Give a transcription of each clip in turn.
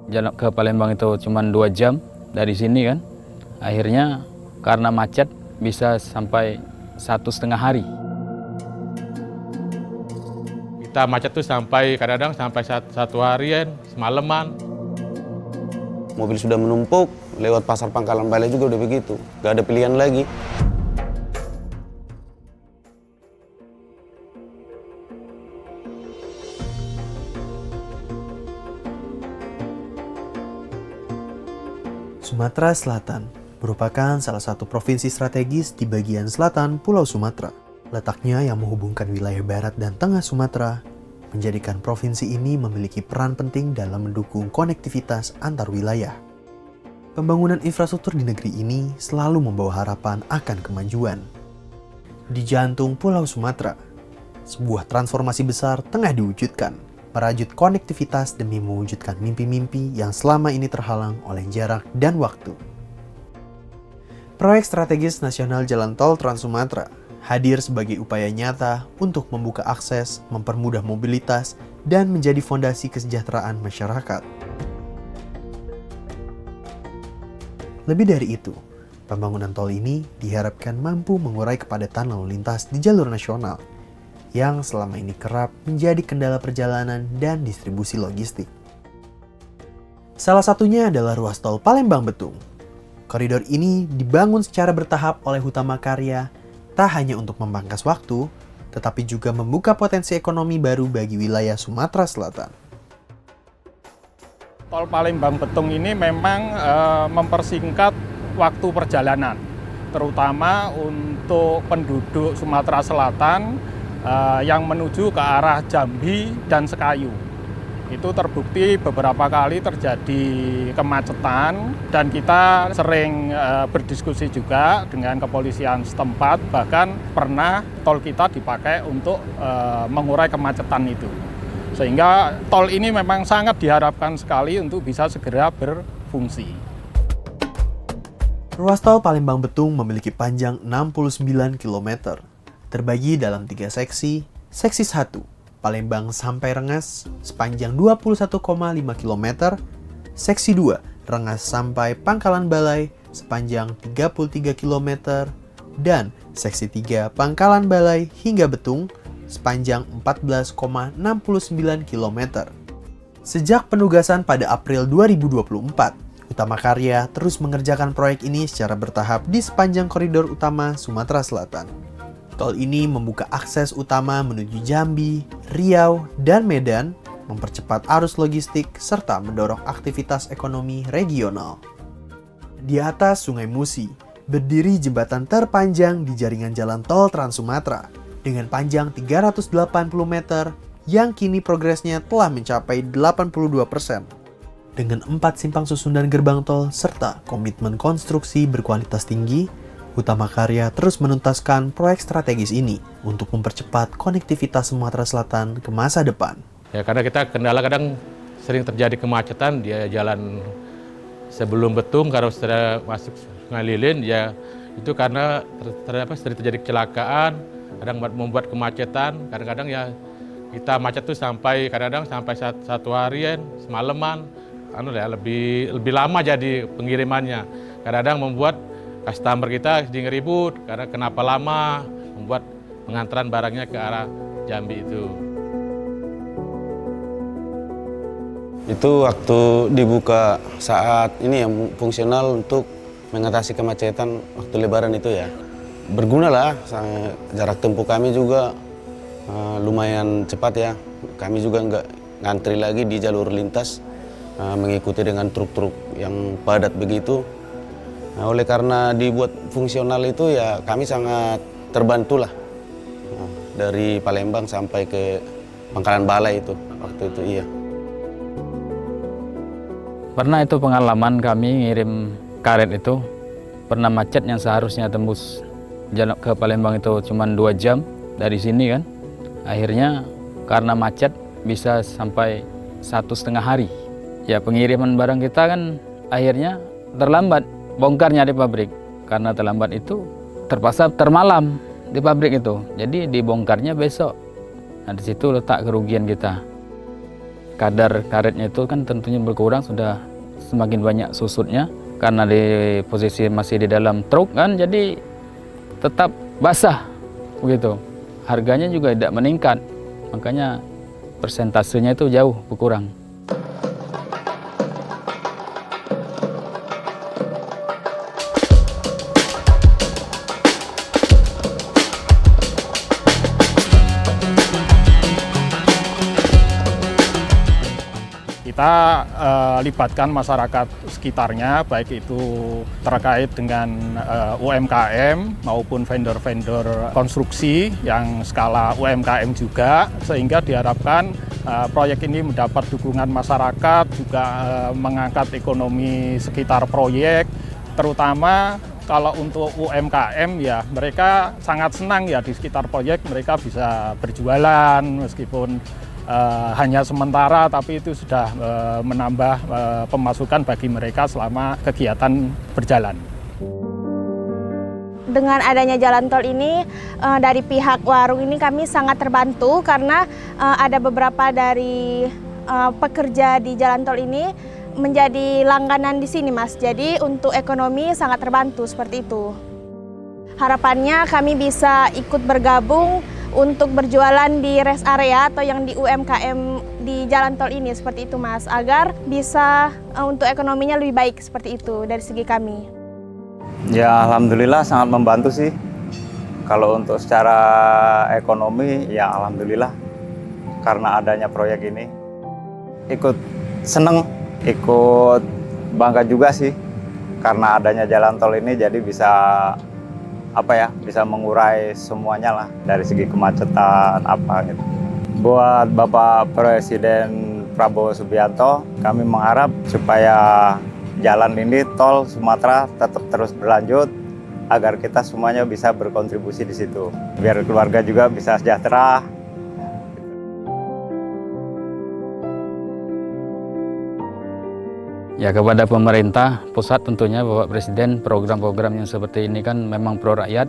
jalan ke Palembang itu cuma 2 jam dari sini kan. Akhirnya karena macet bisa sampai 1,5 hari. Kita macet tuh sampai kadang-kadang sampai satu harian, semalaman. Mobil sudah menumpuk, lewat pasar Pangkalan Balai juga udah begitu. Gak ada pilihan lagi. Sumatera Selatan merupakan salah satu provinsi strategis di bagian selatan Pulau Sumatera. Letaknya yang menghubungkan wilayah barat dan tengah Sumatera menjadikan provinsi ini memiliki peran penting dalam mendukung konektivitas antar wilayah. Pembangunan infrastruktur di negeri ini selalu membawa harapan akan kemajuan. Di jantung Pulau Sumatera, sebuah transformasi besar tengah diwujudkan, merajut konektivitas demi mewujudkan mimpi-mimpi yang selama ini terhalang oleh jarak dan waktu. Proyek strategis nasional Jalan Tol Trans Sumatera hadir sebagai upaya nyata untuk membuka akses, mempermudah mobilitas, dan menjadi fondasi kesejahteraan masyarakat. Lebih dari itu, pembangunan tol ini diharapkan mampu mengurai kepadatan lalu lintas di jalur nasional yang selama ini kerap menjadi kendala perjalanan dan distribusi logistik. Salah satunya adalah ruas tol Palembang-Betung. Koridor ini dibangun secara bertahap oleh Hutama Karya, tak hanya untuk memangkas waktu, tetapi juga membuka potensi ekonomi baru bagi wilayah Sumatera Selatan. Tol Palembang-Betung ini memang mempersingkat waktu perjalanan, terutama untuk penduduk Sumatera Selatan yang menuju ke arah Jambi dan Sekayu. Itu terbukti beberapa kali terjadi kemacetan dan kita sering berdiskusi juga dengan kepolisian setempat, bahkan pernah tol kita dipakai untuk mengurai kemacetan itu. Sehingga tol ini memang sangat diharapkan sekali untuk bisa segera berfungsi. Ruas tol Palembang-Betung memiliki panjang 69 km, terbagi dalam 3 seksi. Seksi 1, Palembang sampai Rengas, sepanjang 21,5 km. Seksi 2, Rengas sampai Pangkalan Balai, sepanjang 33 km. Dan seksi 3, Pangkalan Balai hingga Betung, sepanjang 14,69 km. Sejak penugasan pada April 2024, Hutama Karya terus mengerjakan proyek ini secara bertahap di sepanjang koridor utama Sumatera Selatan. Tol ini membuka akses utama menuju Jambi, Riau, dan Medan, mempercepat arus logistik, serta mendorong aktivitas ekonomi regional. Di atas Sungai Musi, berdiri jembatan terpanjang di jaringan jalan tol Trans Sumatera, dengan panjang 380 meter yang kini progresnya telah mencapai 82%. Dengan 4 simpang susunan gerbang tol serta komitmen konstruksi berkualitas tinggi, Hutama Karya terus menuntaskan proyek strategis ini untuk mempercepat konektivitas Sumatera Selatan ke masa depan. Ya, karena kita kendala kadang sering terjadi kemacetan di jalan sebelum Betung, kalau sudah masuk Sungai Lilin, ya itu karena sering terjadi kecelakaan, kadang membuat kemacetan. Kadang-kadang ya kita macet tuh sampai kadang-kadang sampai satu harian, semalaman, lebih lama jadi pengirimannya. Kadang-kadang membuat customer kita jadi ngeribut karena kenapa lama membuat pengantaran barangnya ke arah Jambi itu. Itu waktu dibuka saat ini yang fungsional untuk mengatasi kemacetan waktu Lebaran itu ya. Berguna lah, jarak tempuh kami juga lumayan cepat ya. Kami juga nggak ngantri lagi di jalur lintas, mengikuti dengan truk-truk yang padat begitu. Nah, oleh karena dibuat fungsional itu ya kami sangat terbantu lah. Dari Palembang sampai ke Pangkalan Balai itu, waktu itu iya. Pernah itu pengalaman kami ngirim karet itu, pernah macet yang seharusnya tembus jalan ke Palembang itu cuma 2 jam dari sini kan. Akhirnya karena macet bisa sampai 1,5 hari. Ya pengiriman barang kita kan akhirnya terlambat bongkarnya di pabrik. Karena terlambat itu terpaksa termalam di pabrik itu. Jadi dibongkarnya besok. Nah di situ letak kerugian kita. kadar karetnya itu kan tentunya berkurang, sudah semakin banyak susutnya. Karena di posisi masih di dalam truk kan, jadi tetap basah begitu. Harganya juga tidak meningkat, makanya persentasenya itu jauh berkurang. Kita libatkan masyarakat sekitarnya, baik itu terkait dengan UMKM maupun vendor-vendor konstruksi yang skala UMKM juga, sehingga diharapkan proyek ini mendapat dukungan masyarakat, juga mengangkat ekonomi sekitar proyek, terutama kalau untuk UMKM ya mereka sangat senang ya di sekitar proyek, mereka bisa berjualan meskipun hanya sementara, tapi itu sudah menambah pemasukan bagi mereka selama kegiatan berjalan. Dengan adanya jalan tol ini, dari pihak warung ini kami sangat terbantu karena ada beberapa dari pekerja di jalan tol ini menjadi langganan di sini, Mas. Jadi untuk ekonomi sangat terbantu seperti itu. Harapannya kami bisa ikut bergabung untuk berjualan di rest area atau yang di UMKM di jalan tol ini, seperti itu Mas, agar bisa untuk ekonominya lebih baik seperti itu dari segi kami. Ya alhamdulillah sangat membantu sih. Kalau untuk secara ekonomi ya alhamdulillah karena adanya proyek ini. Ikut seneng, ikut bangga juga sih karena adanya jalan tol ini, jadi bisa bisa mengurai semuanya lah dari segi kemacetan gitu. Buat Bapak Presiden Prabowo Subianto, kami mengharap supaya jalan ini tol Sumatera tetap terus berlanjut agar kita semuanya bisa berkontribusi di situ. Biar keluarga juga bisa sejahtera. Ya, kepada pemerintah pusat tentunya Bapak Presiden, program-program yang seperti ini kan memang pro rakyat.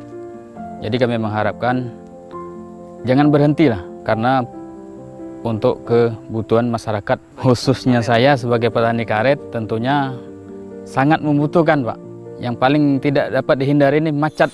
Jadi kami mengharapkan jangan berhentilah, karena untuk kebutuhan masyarakat, khususnya saya sebagai petani karet tentunya sangat membutuhkan Pak. Yang paling tidak dapat dihindari ini macet.